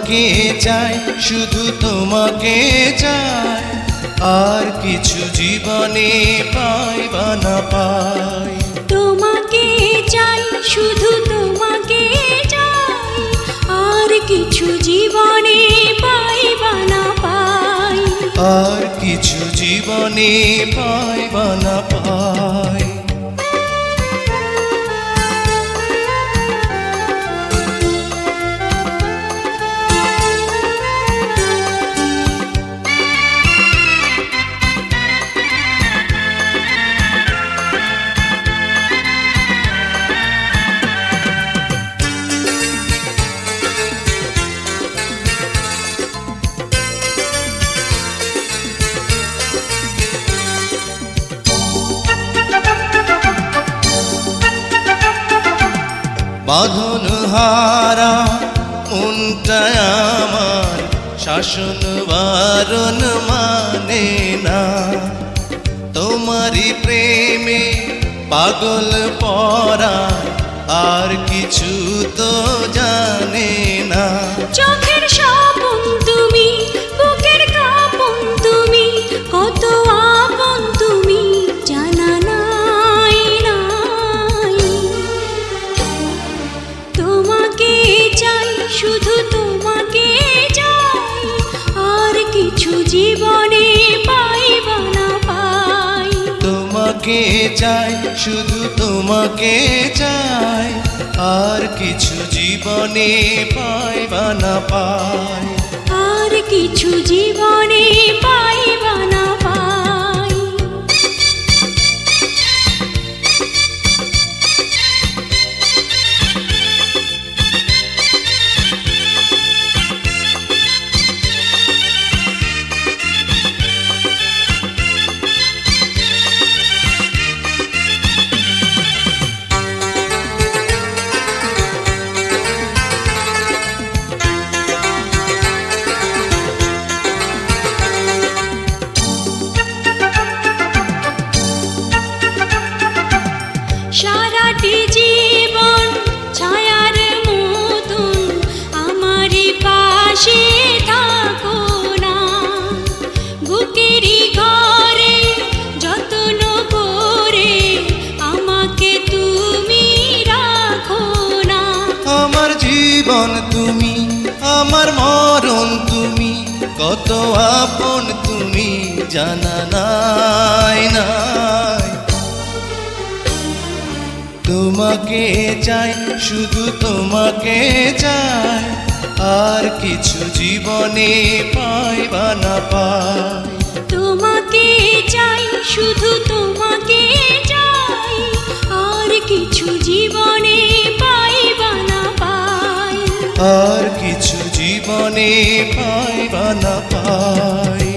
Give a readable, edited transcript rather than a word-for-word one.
তোমাকে চাই, শুধু তোমাকে চাই, আর কিছু জীবনে পাই বা না পাই। তোমাকে চাই, শুধু তোমাকে চাই, আর কিছু জীবনে পাই বা না পাই। আর কিছু জীবনে পাই বা না পাই। বাঁধন হারা মনটা আমার শাসন বারণ মানে না, তোমারই প্রেমে পাগল পরা আর কিছু তো জানে না। চোখের স্বপন তুমি, বুকের কাঁপন তুমি, কত আপন তুমি জানা নাই নাই। তোমাকে চাই, শুধু তোমাকে চাই, আর কিছু জীবনে পাই বা না পাই। তোমাকে চাই, শুধু তোমাকে চাই, আর কিছু জীবনে পাই বা না পাই। আর কিছু জীবনে পাই বা না পাই। সারাটি জীবন ছায়ার মতন আমারই পাশে থাকো না, বুকেরই ঘরে যত্ন করে আমাকে তুমি রাখো না। আমার জীবন তুমি, আমার মরণ তুমি, কত আপন তুমি জানা নাই নাই। তোমাকে চাই, শুধু তোমাকে চাই, আর কিছু জীবনে পাই বা না পাই। তোমাকে চাই, শুধু তোমাকে চাই, আর কিছু জীবনে পাই বা না পাই। আর কিছু জীবনে পাই বা না পাই।